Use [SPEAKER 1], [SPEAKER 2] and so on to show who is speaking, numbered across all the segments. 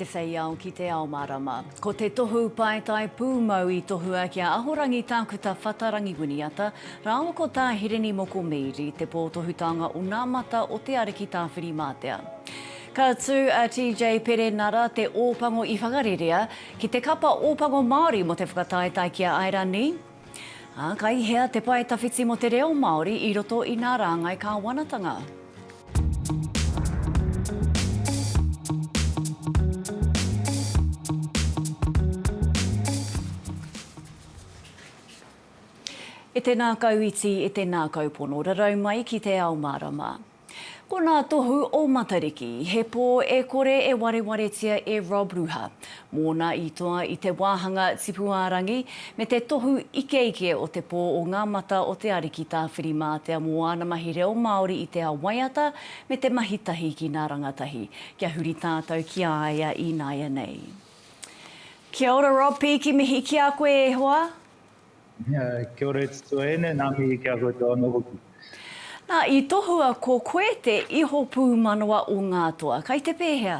[SPEAKER 1] te whei au ki Te Ao Mārama. Ko te tohu Paetae Pūmau I tohua kia Ahorangi Tākuta Whatarangi Winiata, rāua ko Tā Hirini Moko Mead I te pōtohutanga o ngā mata o te ariki tāwhiri mātea. Ka tū a TJ Perenara te ōpango I whakarerea ki te kapa Ōpango Māori mo te whakataetae kia Airani. Kai hea te paetawhiti mo Te Ao Māori I roto I ngā rāngai kāwanatanga. E te nā kauiti, e te nā kaupono, rarau mai ki Te Ao Mārama. Ko nā tohu o Matariki, he pō e kore e warewaretia e Rob Ruha. Mōna I toa I te wāhanga tipuārangi, me te tohu ike o te pō o ngā mata o te ariki tāwhiri mātea mō ana mahi reo Māori I te awaiata, me te mahitahi ki ngā rangatahi. Kia huri tātou ki aia I nāia nei. Kia ora Rob, piki mihi ki a koe e hoa?
[SPEAKER 2] Kia ora tutu ene, nā mihi kia koe tō anō hoki.
[SPEAKER 1] Nā, I tohua ko koe te iho pūmanawa o ngā toa. Kai te pēhea?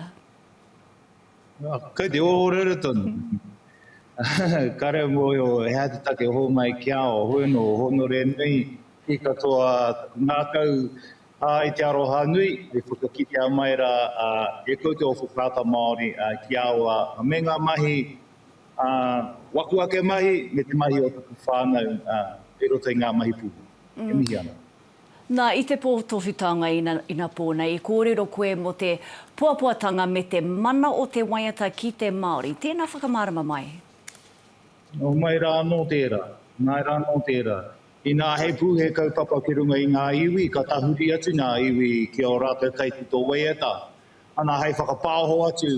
[SPEAKER 2] Kai te ōrere tonu. Kare mō o hea te take ho mai kia o hoeno honore nui I katoa ngā kau I te aroha nui, e whakakitea mai ra e koutou o whakata Māori ki aua me ngā mahi wakuake mahi me te mahi o taku whānau e roto I ngā mahi pū. E mihi ana.
[SPEAKER 1] Nā, I te pōtohutanga ina pōna, I kōrero koe mo te puapuatanga me te mana o te waiata ki te Māori. Tēnā whakamārama mai?
[SPEAKER 2] No mai rā no tērā, mai rā no tērā. I nā hei pū he kaupapa ki runga I ngā iwi, ka tahuri atu ngā iwi ki o rātou kaiti tō waiata. Ana hei whakapāho atu.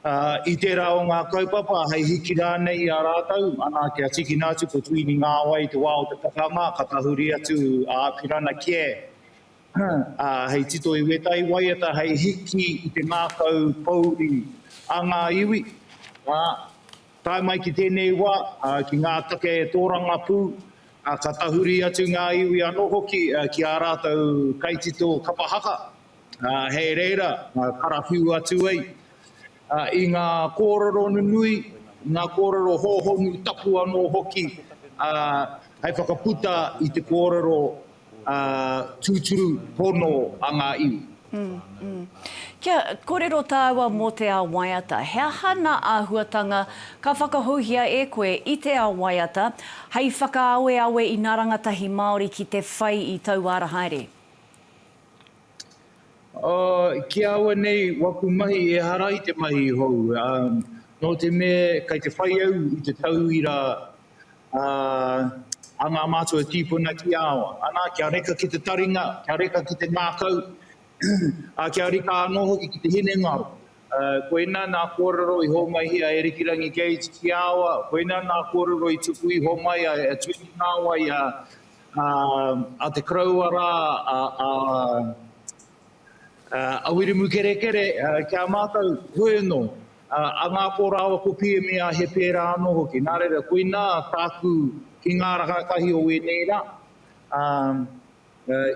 [SPEAKER 2] I tērā o ngā kaupapa, hei hiki rānei a rātou, ana kia tiki nātu ko tuini ngā wai te wā o te takanga, ka tahuri atu a pirana kie. Hei tito I wetai waiata, hei hiki I te ngā kau pauri a ngā iwi. Tai mai ki tēnei wā, ki ngā take tōranga pū, ka tahuri atu ngā iwi anō hoki ki a rātou kaitito kapahaka. Hei reira, karawhiu atu ei. I ngā kōrero nunui, ngā kōrero hōhongu tapu anō hoki, hei whakaputa I te kōrero tūturu pono a ngā iwi.
[SPEAKER 1] Kia kōrero tāua mō te awaiata, hea hana āhuatanga ka whakahuhia e koe I te awaiata, hei whakaawe awe I ngā rangatahi Māori ki te whai I tauara haere?
[SPEAKER 2] Ki aua nei, waku mahi e hara I te mahi hou. No te me, kai te whai au I te tauira a ngā mātua tīpuna ki aua. Ana, kia reka ki te taringa, kia reka ki te ngākau, kia reka anō hoki ki te hine ngaro. Koina nā kōrero I hō mai hia e rikirangi gauge ki aua, koina nā kōrero I tuku I hō mai a tuini ngāwai a te krauara, a wirimu kere kia mātou hueno, a ngā kōrāwa ko pia mea he pērā anō hoki. Nā reira, koina tāku ki ngā rangatahi o e neira,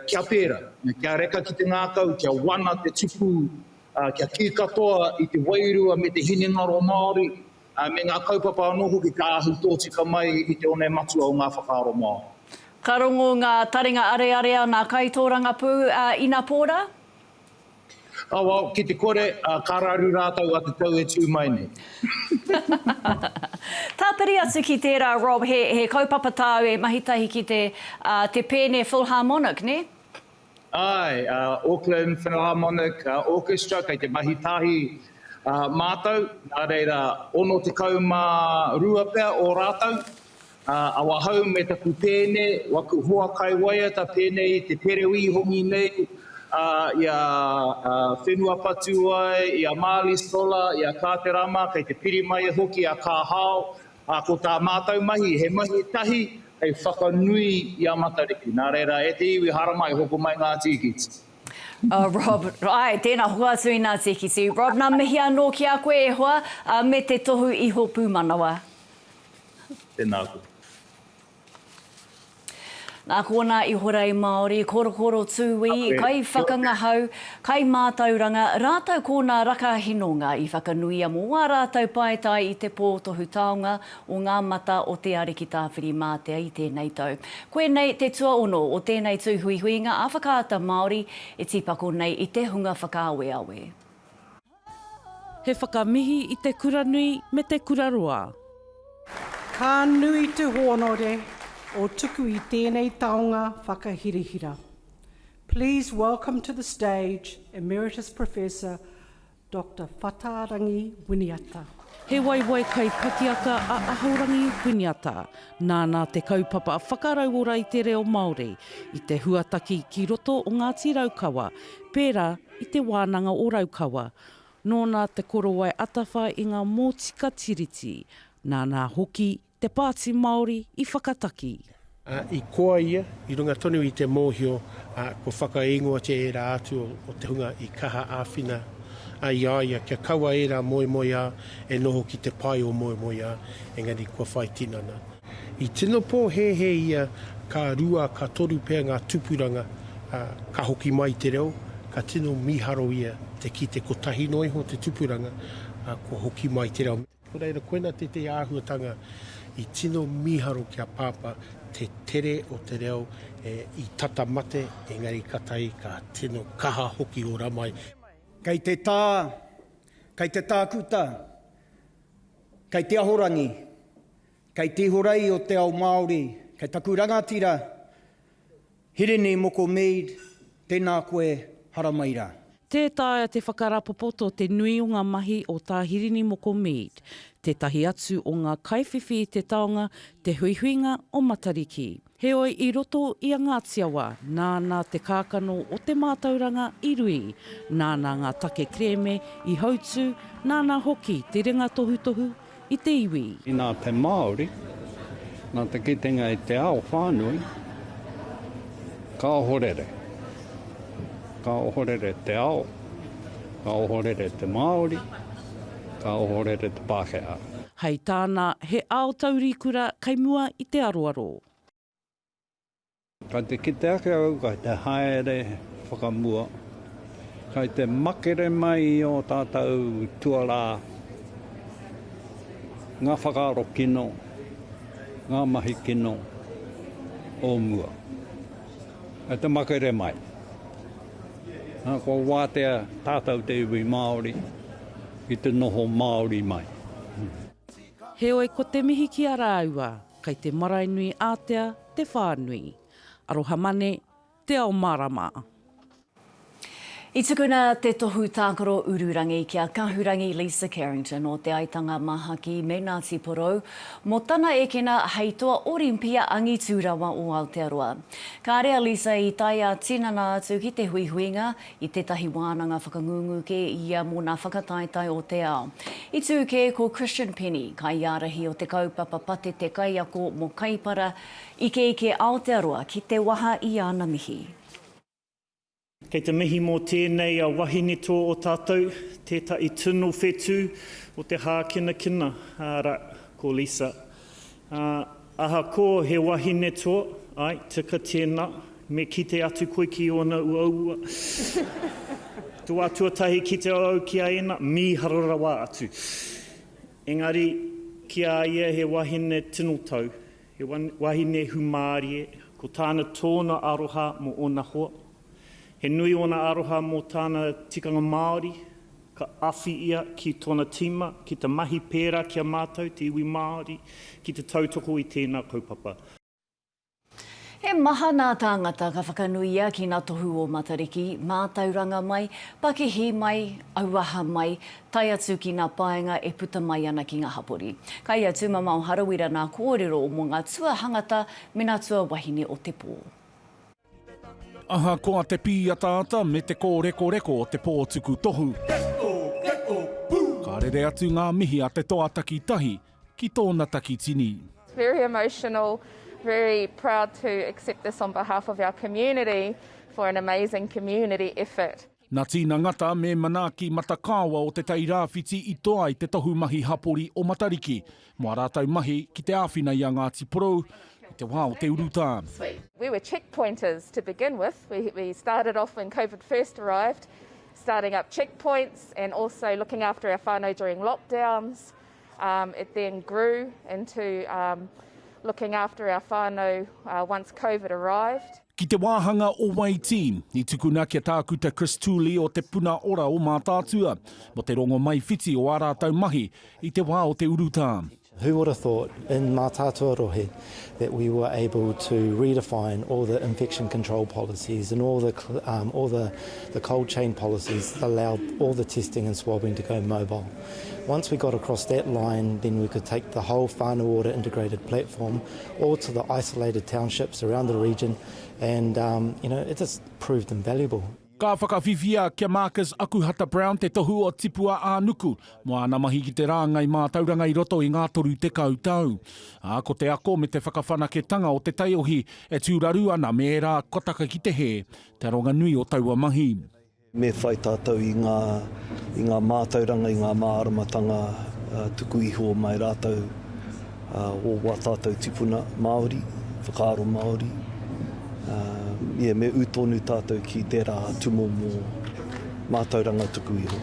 [SPEAKER 2] kia pērā, kia reka ki te ngākau, kia wana te tupu, kia ki katoa I te wairua me te hinengaro Māori, me ngā kaupapa anō hoki ka ahu tōtika mai I te one matua o ngā whakaaro Māori.
[SPEAKER 1] Ka rongo ngā taringa arearea nā kaitōranga pū ina pōra?
[SPEAKER 2] Ki te kore, kararu rātau a te tau e tū mai nei.
[SPEAKER 1] Tāpiri atu ki tērā, Rob, he kaupapa tāu e mahitahi ki te pēne Philharmonic, ne?
[SPEAKER 2] Ai, Auckland Philharmonic Orchestra, kei te mahitahi mātou, nā reira, ono te kaumā rua pēr o rātau, a wahau me taku pēne, waku hoa kai waiata pēne I te perewī hongi nei, ia whenua patu ai, ia Māli Sola, ia Kāterama, kei te piri mai e hoki a Kāhao, ko tā mātou mahi, he mahi tahi, hei whakanui I a Matariki. Nā reira, e te iwi haramai hoko mai ngā tīkiti.
[SPEAKER 1] Rob, ai, tēnā hoa atu I ngā tīkiti. Rob, nā mihi anō ki a koe e hoa, me te tohu iho pūmanawa.
[SPEAKER 2] Tēnā koe.
[SPEAKER 1] Nā kōna i horai Māori, korokoro tūwi, kai whakangahau, kai mātauranga, rātau kōna rakahinonga i whakanuia mō ngā rātau paetae i te pō tohu taonga o ngā mata o te Ariki tāwhiri mātea i tēnei tau. Koe nei te tua ono o tēnei tūhuihuinga a whakaata Māori e tipako nei i te hunga whakaaweawe.
[SPEAKER 3] He whakamihi i te kuranui me te kuraroa.
[SPEAKER 4] Ka nui te honore o tuku i tēnei taonga whakahirihira. Please welcome to the stage Emeritus Professor Dr. Whatarangi Winiata.
[SPEAKER 3] He waiwai kai pakiaka a Ahorangi Winiata, nāna te kaupapa a whakarauora i te reo Māori, i te huataki ki roto o Ngāti Raukawa, pērā i te wānanga o Raukawa, nōna te korowai atawha i ngā mōtika tiriti, nāna hoki te pāti Māori i whakataki.
[SPEAKER 5] I koa ia, i runga tonu i te mōhio, ko whakaingoa te era atu o te hunga i kaha āwhina, i aia, kia kaua era moe moe a, e noho ki te pai o moe moe a, engari kua whai tinana. I tino pō he ia, ka rua, ka toru pēr ngā tupuranga, ka hoki mai te reo, ka tino miharo ia, te ki te kotahi noi ho te tupuranga, ko hoki mai te reo. Ko reira koena te āhuatanga, i tino miharo kia pāpa, te tere o te reo, i tata mate, engari katai, ka tino kaha hoki o ramai.
[SPEAKER 6] Kei te tā, kei te tākuta, kei te ahorangi, kei te horei o Te Ao Māori, kei taku rangatira, Hirini Moko Mead, tēnā koe haramaira.
[SPEAKER 3] Tētāia te whakarapopoto te nui o ngā mahi o Tā Hirini Moko Mead, tētahi atu o ngā kaiwhiwhi i te taonga, te huihuinga o Matariki. Heoi i roto i a Ngātiawa, nāna te kākano o te mātauranga i rui, nāna ngā take kreme i hautu, nāna hoki te ringa tohu tohu i te iwi.
[SPEAKER 7] I nā te Māori, nā te kitenga i te ao whānui, ka ohorere. Ka ohorere te ao, ka ohorere te Māori, ka ohorere te Pākehā.
[SPEAKER 3] Hei tāna he ao taurikura kai mua i te aroaro.
[SPEAKER 7] Kai te kite ake au, kai te haere whakamua, kai te makere mai o tātou tuarā, ngā whakaaro kino, ngā mahi kino, o mua. Kai te makere mai. Ko wātea tātou te iwi Māori, i te noho Māori mai.
[SPEAKER 3] Heoi ko te mihi ki a rāua, kai te marae nui ātea, te whānui. Aroha mane, Te Ao Mārama.
[SPEAKER 1] I tukuna te tohu tākaro ururangi kia kahurangi Lisa Carrington o te aitanga mahaki me Ngāti Porou, mo tana e kena heitoa orimpia angitu rawa o Aotearoa. Ka rea Lisa i taia tinana atu ki te huihuinga i tētahi wānanga whakangungu ke ia mō nā whakataetae o te ao. I tūke ko Christian Penny, kai iarahi o te kaupapa pate te kaiako mo kaipara ike Aotearoa ki te waha i ana mihi.
[SPEAKER 8] Kei te mihi mō tēnei a wahine tō o tātou, tētai tino whetū o te hākina kina, ko Lisa. Aha ko he wahine tō, ai, tika tēnā, me kite atu koe ki ona ua. Tu atuatahi ki te au ki a ena, mi hararawa atu. Engari, ki a ia he wahine tino tau, he wahine humārie, ko tāna tōna aroha mo ona hoa. He nui ona aroha mō tāna tikanga Māori, ka awhi ia ki tōna tima, ki te mahi pērā kia mātou, te iwi Māori, ki te tautoko i tēnā kaupapa.
[SPEAKER 1] He maha nā tāngata ka whakanuia ki nā tohu o Matariki, mātauranga mai, pakihi mai, auaha mai, tai atu ki nā paenga e puta mai ana ki ngā hapori. Kai atu mamau harawira nā kōrero o mō ngā tua hangata me nā tua wahine o te pō.
[SPEAKER 9] Aha koa te pīataata me te kōreko o te pōtuku tohu. Ka rere atu ngā mihi a te toa taki tahi ki tōna taki tini.
[SPEAKER 10] It's very emotional, very proud to accept this on behalf of our community for an amazing community effort.
[SPEAKER 9] Nā tīna ngata me manaaki matakāwa o te tairāwhiti i toa i te tohu mahi hapori o Matariki. Mua rātau mahi ki te āwhina i a Ngāti Porou, te wā o te uruta.
[SPEAKER 10] We were checkpointers to begin with. We started off when COVID first arrived, starting up checkpoints and also looking after our whānau during lockdowns. It then grew into looking after our whānau once COVID arrived.
[SPEAKER 9] Ki te wāhanga o Waiti, i tukuna kia tākuta Chris Tooley o te puna ora o Mātātua, mo te rongo mai whiti o ārātau mahi i te wā o te uruta.
[SPEAKER 11] Who would have thought in Mātātua rohe that we were able to redefine all the infection control policies and all the cold chain policies that allowed all the testing and swabbing to go mobile. Once we got across that line, then we could take the whole whānau order integrated platform all to the isolated townships around the region, and it just proved invaluable.
[SPEAKER 9] Ka whakawhiwhia kia Marcus Akuhata Brown te tohu o tipua ānuku, mo ana mahi ki te rāngai mā tauranga I roto I ngā toru te kautau. Ko te ako me te whakawhanaketanga o te taiohi e tūraru ana me rā kotaka ki te he, te ronga nui o taua mahi.
[SPEAKER 12] Me whai tātou I ngā mātauranga, I ngā māramatanga tuku iho mai rātou o wā tātou tipuna Māori, whakaaro Māori. Me utonu tātou ki te rā tumo mō mātauranga tuku iho.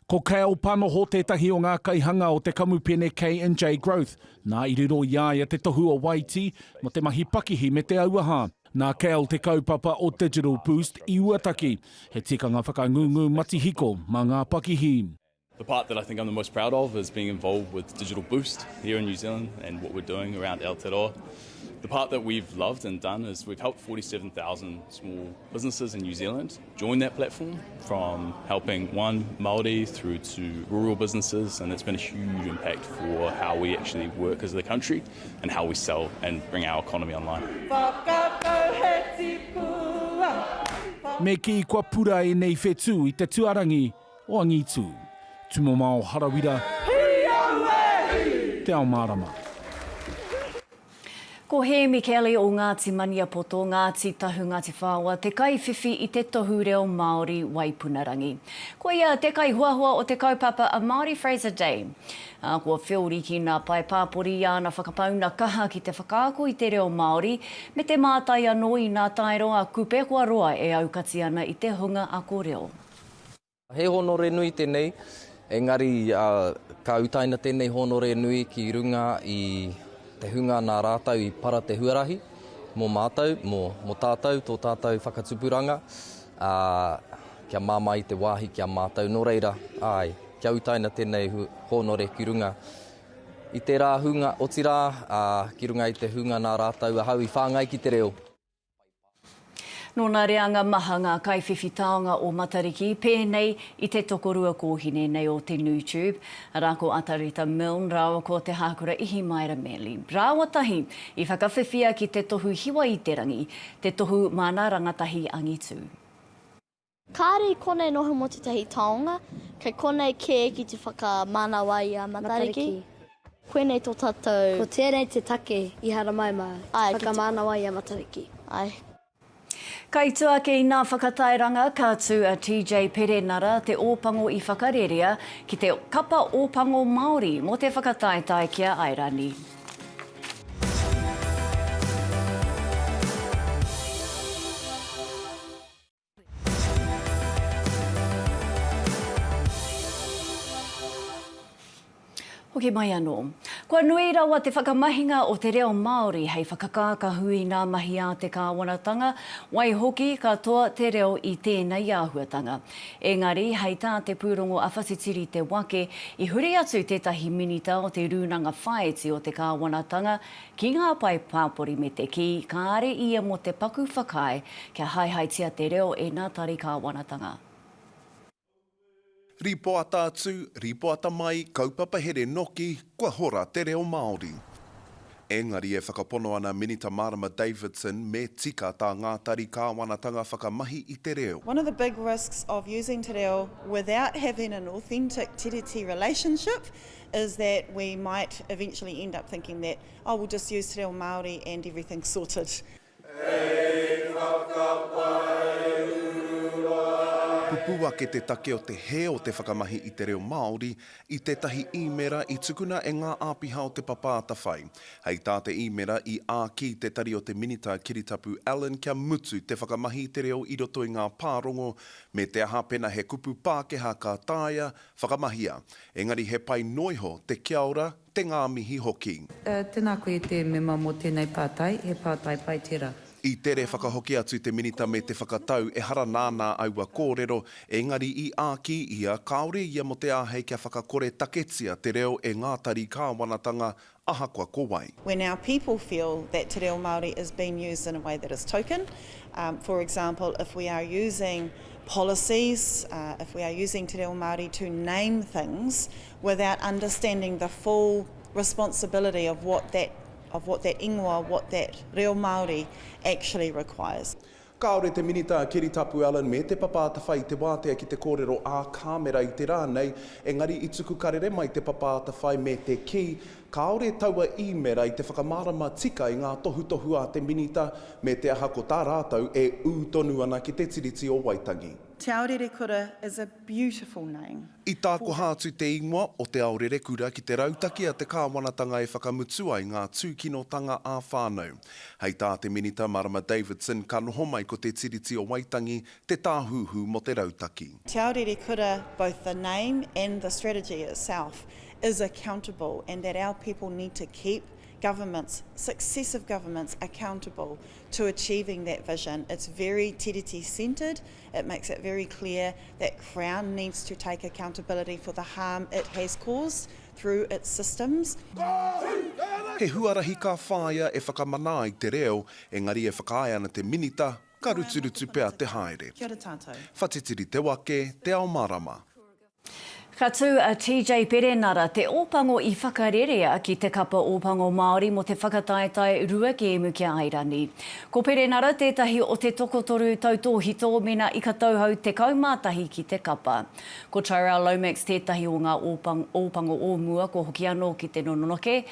[SPEAKER 9] Ko Kale Pano ho tētahi o ngā kaihanga o te kamupene K&J Growth, nā I riro iaia te tohu o Waiti, mo te mahi pakihi me te auaha. Nā Kale te kaupapa o Digital Boost I Uataki, he tikanga whakangungu matihiko mā ngā pakihi.
[SPEAKER 13] The part that I think I'm the most proud of is being involved with Digital Boost here in New Zealand and what we're doing around Aotearoa. The part that we've loved and done is we've helped 47,000 small businesses in New Zealand join that platform, from helping Māori through to rural businesses, and it's been a huge impact for how we actually work as a country and how we sell and bring our economy online.
[SPEAKER 9] Me ki kua pura e nei whetū I te tuarangi o Angitu. Tumo mao harawira. Te Ao Mārama.
[SPEAKER 1] Ko he Mikele o Ngāti Maniapoto, Ngāti Tahu Ngāti Whāua, te kaiwhiwhi I te tohu reo Māori Waipunarangi. Ko ia te kai huahua o te kaupapa a Māori Fraser Day. Kua whioriki nā pai pāpori ana whakapauna kaha ki te whakaako I te reo Māori, me te mātai anō I nā tairoa kupe kua roa e aukati ana I te hunga a ko reo.
[SPEAKER 14] He honore nui tēnei, engari ka utaina tēnei honore nui ki runga I te hunga nā rātau I para te huarahi, mō mātou, mō tātou, tō tātou whakatupuranga, kia māmai te wāhi kia mātou. Nō reira, kia utaina tēnei honore ki runga I te rā hunga o tira, ki runga I te hunga nā rātau, hau I whāngai ki te reo.
[SPEAKER 1] Nō reanga maha ngā kaiwhiwhi taonga o Matariki, pēnei I te tokorua kōhine nei o te YouTube. Rāko Atarita Milne, rāua ko te hākura Ihi Maira Meli. Rāua tahi, I whakawhiwhia ki te tohu hiwa I te rangi, te tohu mana rangatahi angitu.
[SPEAKER 15] Kāre konei noho mo te tahi taonga, kei konei kē ki te whakamana wai a Matariki. Koenei tō tātou.
[SPEAKER 16] Ko tēnei te take I Haramaima, whakamana wai a Matariki.
[SPEAKER 15] Ai.
[SPEAKER 1] Kai tua ki nā whakataeranga ka tū a TJ Perenara te ōpango I whakarerea ki te kapa Ōpango Māori mo te whakataetae kia Airani. Hoki mai anō. Kua nui rawa te whakamahinga o te reo Māori hei whakakākahui nā mahi a te kāwanatanga, wai hoki katoa te reo I tēnei āhuatanga. Engari, hei tā te pūrongo a whasitiri te wake, I huri atu tētahi minita o te rūnanga whaeti o te kāwanatanga, ki ngā pai pāpori me te ki, kāre ia mo te paku whakai, kia haihaitia te reo e nā tari kāwanatanga.
[SPEAKER 17] Ripoa tātū, ripoa tamai, kaupapa here noki, kua hora te reo Māori. Engari e whakapono ana Minita Mārama Davidson me tika tā ngā tari kāwanatanga whakamahi I te reo.
[SPEAKER 18] One of the big risks of using te reo without having an authentic tiriti relationship is that we might eventually end up thinking that, we'll just use te reo Māori and everything's sorted.
[SPEAKER 17] Ko puake te take o te he o te whakamahi i te reo Māori i tētahi īmera i tukuna e ngā āpiha o te papaata whai. Hei tā te īmera i āki te tari o te minita kiritapu Alan kia mutu te whakamahi i te reo i roto i ngā pārongo me te aha pena he kupu Pākehā ka tāia whakamahia. Engari he pai noiho te kia ora te ngā mihi hoki.
[SPEAKER 19] Tēnā koe te mema mō tēnei pātai, he pātai pai tērā.
[SPEAKER 17] I tere whakahoki atu te minita me te whakatau e hara nāna aua kōrero, engari i āki ia kaore ia mo te āhei kia whakakore taketia te reo e ngātari kāwanatanga ahakoa ko wai.
[SPEAKER 18] When our people feel that te reo Māori is being used in a way that is token, for example, if we are using policies, if we are using te reo Māori to name things without understanding the full responsibility of what that ingoa, what that reo Māori actually requires.
[SPEAKER 17] Kaore te minita kiritapu Alan me te papaata whai te wātea ki te kōrero a kāmera i te rānei, engari i tuku karere mai te papaata whai me te ki, kaore taua īmera i te whakamārama tika i ngā tohu a te minita me te aha ko tā rātau e ūtonu ana ki te tiriti o Waitangi.
[SPEAKER 18] Te Aorere Kura is a beautiful name.
[SPEAKER 17] I tāko hātu te ingoa o te Aorere Kura ki te rautaki a te kāwanatanga e whakamutu ai ngā tūkinotanga a whānau. Hei tā te minita Marama Davidson ka noho mai ko te tiriti o Waitangi te tāhuhu mo te rautaki.
[SPEAKER 18] Te Aorere Kura, both the name and the strategy itself, is accountable, and that our people need to keep governments, successive governments, accountable to achieving that vision. It's very tiriti centred. It makes it very clear that Crown needs to take accountability for the harm it has caused through its systems.
[SPEAKER 17] He huarahi ka whāia e whakamana i te reo, engari e whakaae ana te minita, ka ruturutu pea te haere.
[SPEAKER 18] Kia ora tātou.
[SPEAKER 17] Whatitiri te wake, Te Ao Mārama.
[SPEAKER 1] Ka tū a TJ Perenara te ōpango I whakarerea ki te kapa Ōpango Māori mo te whakataetae rua ki emu ki Airani. Ko Perenara tētahi o te tokotoru tautōhito mena I ka tauhau te kaumātahi ki te kapa. Ko Tyrell Lomax tētahi o ngā ōpango o mua ko hoki anō ki te nononoke.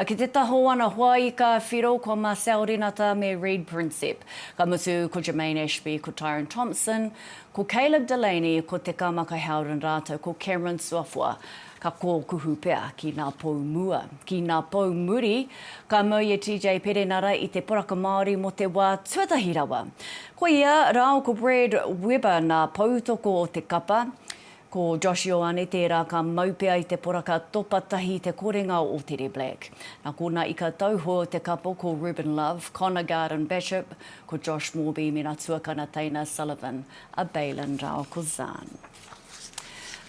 [SPEAKER 1] Ki te taho ana Hawaii ka whiro ko Marcel Renata me Reed Prinsep. Ka mutu ko Jermaine Ashby, ko Tyron Thompson, ko Caleb Delaney, ko te kamaka Howden rātou, ko Cameron Suafua, ka kōkuhu pea ki ngā pou mua. Ki ngā pou muri, ka mauia TJ Perenara I te poraka Māori mo te wā tuatahi rawa. Ko ia, rāo ko Brad Weber ngā pautoko o te kapa, ko Josh Ioane tērā ka maupea I te poraka topatahi te korenga o Tere Black. Nā kōna I ka tauho o te kapo ko Ruben Love, Connor Garden Bishop, ko Josh Morby me nā tuakana Taina Sullivan, a Balin Rao ko Zan.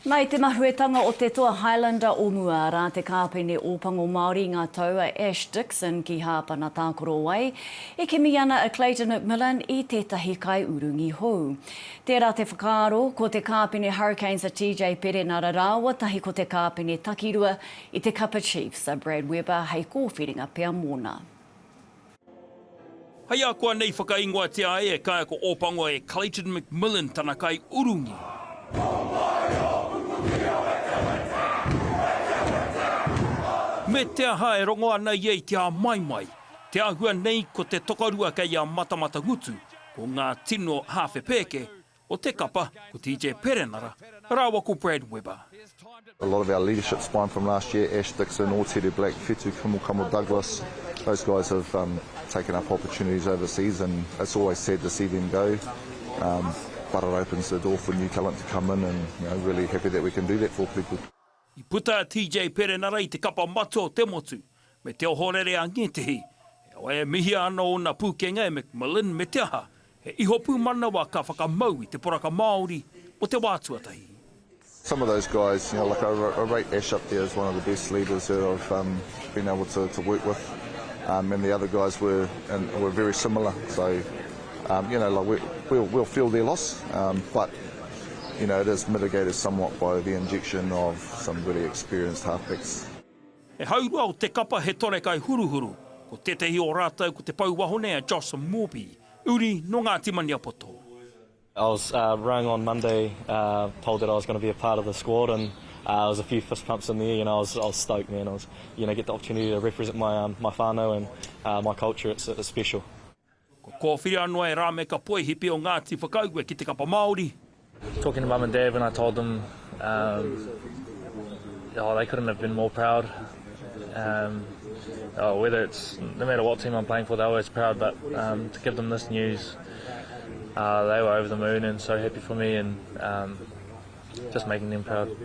[SPEAKER 1] Mai te mahuetanga o te toa Highlander o mua rā te kāpene Ōpango Māori ngā taua Ash Dixon ki hāpana tākoro wai, e ke miana a Clayton McMillan I tētahi kai urungi hou. Tērā te whakaaro ko te kāpene Hurricanes a TJ Perenara rāua tahi ko te kāpene takirua I te Kapa Chiefs a Brad Weber hei kōwhiringa pea mōna.
[SPEAKER 20] Hei a koa nei whakaingoa te ae e kaya ko Ōpango e Clayton McMillan tana kai urungi. Me te aha e rongo ana iei te a maimai. Te ahua nei ko te tokarua kei a matamata ngutu, ko ngā tino hawhe pēke, o te kapa ko TJ Perenara, rāua ko Brad Weber.
[SPEAKER 21] A lot of our leadership spine from last year, Ash Dixon, Ōtere Black, Whetu Kamo Douglas, those guys have taken up opportunities overseas and it's always sad to see them go. But it opens the door for new talent to come in and really happy that we can do that for people.
[SPEAKER 20] I puta TJ Perenara I te kapa mato te motu, me te Ahorangi Tākuta Whatarangi e mihi ana o na pūkenga e McMillan me te aha, he iho pū mana wa ka whakamau I te poraka Māori o te wātuatahi.
[SPEAKER 21] Some of those guys, like I rate Ash up there as one of the best leaders that I've been able to work with, and the other guys were very similar. So, we'll feel their loss, but it is mitigated somewhat by the injection of some really experienced halfbacks.
[SPEAKER 20] E haurua o te kapa he tore kai huruhuru, ko tetehi o rātou ko te pauwahone a Josh Morby, uri no ngā timania poto.
[SPEAKER 22] I was rung on Monday, told that I was going to be a part of the squad, and there was a few fist pumps in there. I was stoked, man. I was, get the opportunity to represent my whānau and my culture. It's special.
[SPEAKER 20] Ko kōwhiri anō e rā me ka poe hipi o Ngāti Whakaue ki te kapa Māori.
[SPEAKER 2] Talking to Mum and Dad when I told them, they couldn't have been more proud. Whether it's, no matter what team I'm playing for, they're always proud, but to give them this news, they were over the moon and so happy for me, and just making them proud.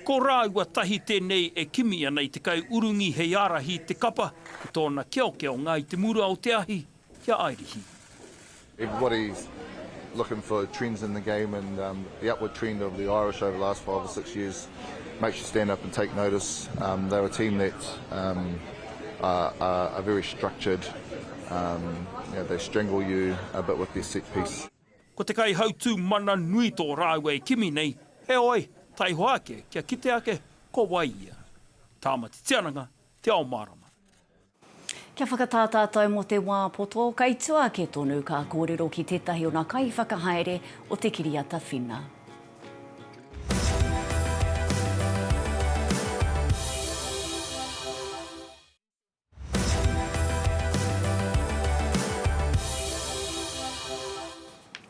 [SPEAKER 20] Ko rāua tahi tēnei e kimi ana I te kai urungi hei arahi te kapa, ko tōna keo ngā I te mura o te ahi, kia Airihi.
[SPEAKER 21] Everybody's looking for trends in the game, and the upward trend of the Irish over the last 5 or 6 years makes you stand up and take notice. They're a team that are very structured. They strangle you a bit with their set piece.
[SPEAKER 20] Ko te kai hautū mana nui tō rāua e kimi nei, he oi, tai hoake, kia kite ake, ko waia. Tāmati tiananga, Te Ao Mārama.
[SPEAKER 1] Kia whakatātātou mo te wā poto, kai tua ke tonu ka kōrero ki tētahi o nā kai whakahaere o te kiriata whina.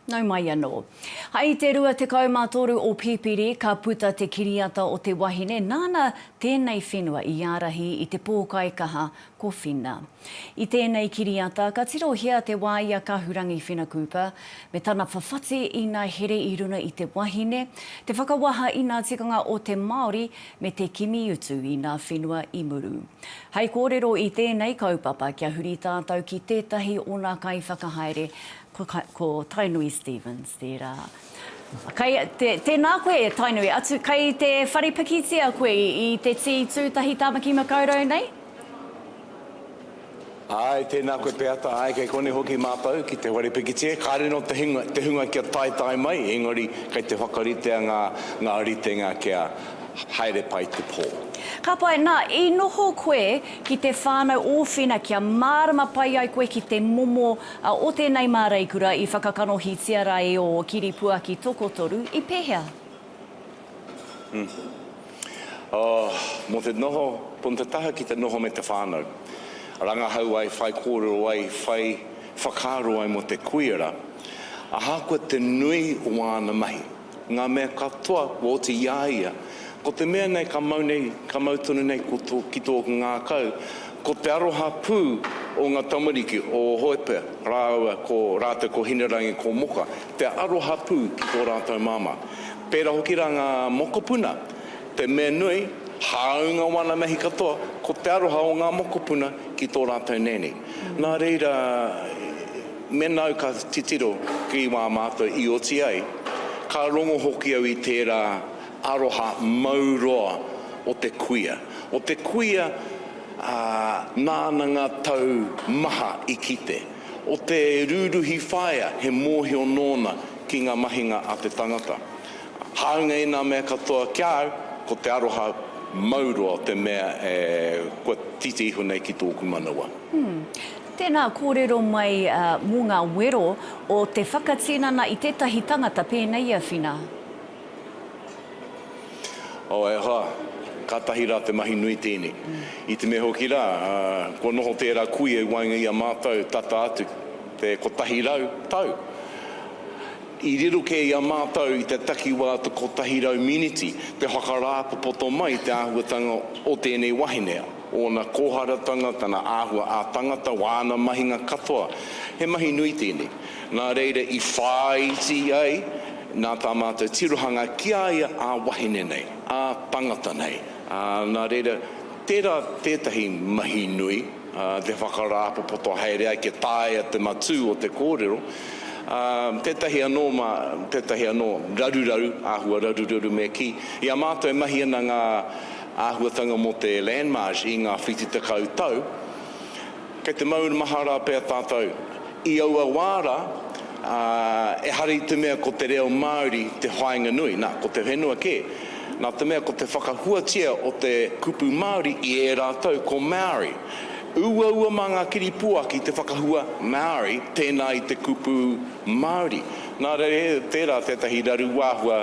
[SPEAKER 1] Nau mai anō. Hai te rua te kaumātoru o pipiri ka puta te kiriata o te wahine, nāna tēnei whenua I ārahi I te pōkai kaha ko whina. I tēnei kiriata, ka tiro hea te wāia ka hurangi whina kupa, me tana whawhati I ngā here I runa I te wahine, te whakawaha I ngā tikanga o te Māori, me te kimi utu I ngā whenua I muru. Hei kōrero I tēnei kaupapa kia huri tātou ki tētahi o ngā kai whakahaere, ko Tainui Stevens, tērā. Tēnā koe, Tainui, atu kai te wharepakitia koe I te tūtahi tāmaki makaurau nei?
[SPEAKER 4] Ai, tēnā koe peata, ai, kei kone hoki mātou ki te wharepakitia. Kāre no te hunga kia tai mai, engari kei te whakaritea ngā ritenga kia haere pai te pō.
[SPEAKER 1] Ka pai, nā, I noho koe ki te whānau o whina kia mārama pai ai koe ki te momo o tēnei māreikura I whakakanohitia rai o kiripua ki tokotoru I pēhea?
[SPEAKER 4] Mo te noho, punta taha ki te noho me te whānau. Rangahau ai, whai kōrero ai, whai whakaro ai mo te kuira. Aha koe te nui o āna mahi. Ngā mea katoa o te iaia. Ko te mea nei ka mau tonu nei ki tō ngā kau, ko te aroha pū o ngā tamariki o hoepe, rāua, rātou ko hinerangi ko moka, te aroha pū ki tō rātou māma. Pērā hoki rā ngā mokopuna, te mea nui, haunga wana mehi katoa, ko te aroha o ngā mokopuna ki tō rātou nene. Nā reira, me nau ka titiro ki wā mātou I oti ai, ka rongo hoki au I tērā aroha mauroa o te kuia. O te kuia nāna ngā tau maha I kite. O te rūruhi whaia he mōhio nōna ki ngā mahinga a te tangata. Haunga I ngā mea katoa kia au, ko te aroha mauroa te mea kua titi ihu nei ki tōku manawa.
[SPEAKER 1] Tēnā kōrero mai mō ngā wero o te whakatinana I tētahi tangata pēnei a whina.
[SPEAKER 4] Ka tahi rā te mahi nui tēne. I te mea hoki rā, ko noho tērā kui e wainga I a mātou tata atu, ko tahi rau tau. I riro ke I a mātou I te takiwā te ko tahi rau miniti, te whakarāpa poto mai te āhuatanga o tēnei wahinea. O na kōharatanga, tana āhua a tangata, wāna mahinga katoa. He mahi nui tēne. Nā reira I whāiti ai, nā tā mātou tirohanga kia ia a wahine nei, a tangata nei. Nā reira, tētahi mahi nui, te whakarāpa poto haere ai, ke tāia te matū o te kōrero. Tētahi anō, raruraru, āhua raruraru me ki. Ia mātou e mahi ana ngā āhuatanga mo te landmarsh I ngā whiti takau tau. Kei te mauru mahara pēr tātou. I aua wāra, e hari te mea ko te reo Māori te whainga nui, nā, ko te whenua ke. Nā te mea ko te whakahuatia o te kupu Māori I e rātou ko Māori. Ua mā ngā kiripua ki te whakahua Māori, tēnā I te kupu Māori. Nā re tērā tētahi raru wāhua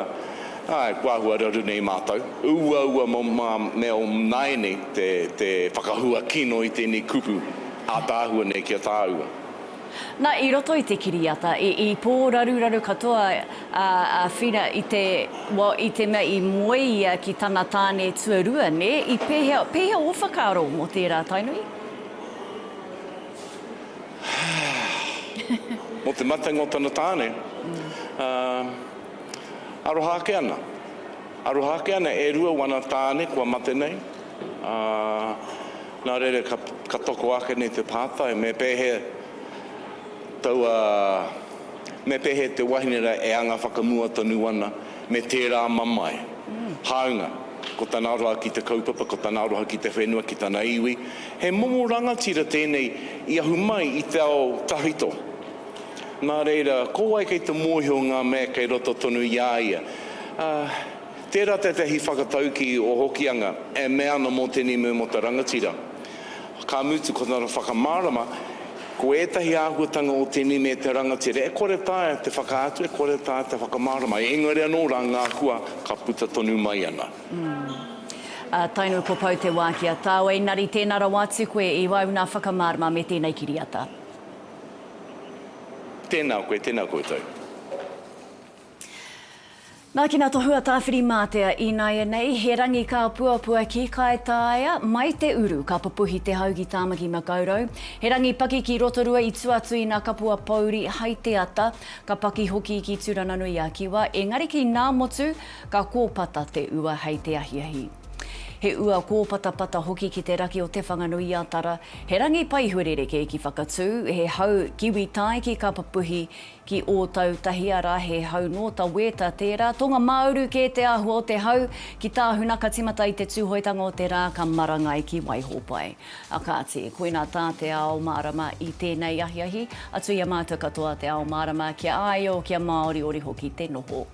[SPEAKER 4] raru nei mātou. Ua mā mea o naene te whakahua kino I tēnei kupu a tāhua nei kia tāua.
[SPEAKER 1] Nā, i roto i te kiriata, i pō raru katoa whina i te mea i moe ia ki tana tāne tuarua, ne? I pēhea o whakaro mo tērā tainui?
[SPEAKER 4] Mo te matango tana tāne, arohake ana. Arohake ana e rua wana tāne kua mate nei. Nā rere ka toko ake nei te pātai, me pēhe me pehe te wahinera e anga whakamua tonu ana me tērā mamai. Haunga, ko tāna aroha ki te kaupapa, ko tāna aroha ki te whenua, ki tāna iwi. He momo rangatira tēnei i ahu mai i te ao tahito. Nā reira, ko ai kei te mōhio ngā mea kei roto tonu iaia. Tērā te hi whakatauki o hokianga e mea ana mō tēnei me mo te rangatira. Ka mutu ko tāna whakamārama, ko etahi āhuatanga o tēnei me te rangatira, e kore tāia te whakaatu, e kore tāia te whakamārama. E engari anō rā ngā hua ka puta tonu mai ana.
[SPEAKER 1] Tainui ko pau te wākia. Tāu e nari tēnā rawatu koe i wau nā whakamārama me tēnei kiriata.
[SPEAKER 4] Tēnā koe tau.
[SPEAKER 1] Nā ki nā tohua tāwhiri mātea i nāia nei, he rangi ka puapua ki kai tāia, mai te uru ka papuhi te hauki tāmaki makaurau. He rangi paki ki rotorua i tuatu i nā kapua pauri hai te ata, ka paki hoki ki Turananui a Kiwa, engari ki nā motu ka kōpata te ua hei te ahiahi. He ua kōpatapata hoki ki te raki o te whanganui a Tara. He rangi pai huarereke ki whakatū, he hau kiwi tai ki ka papuhi ki o tau tahi ara, he hau no ta weta tērā. Tonga mauru ke te ahu o te hau, ki tā hunaka timata i te tūhoitanga o te rā, ka marangai ki waihopai. A kāti, koe nā tā Te Ao Mārama i tēnei ahiahi, atu ia mātua katoa Te Ao Mārama, kia ai o kia Māori ori hoki te noho.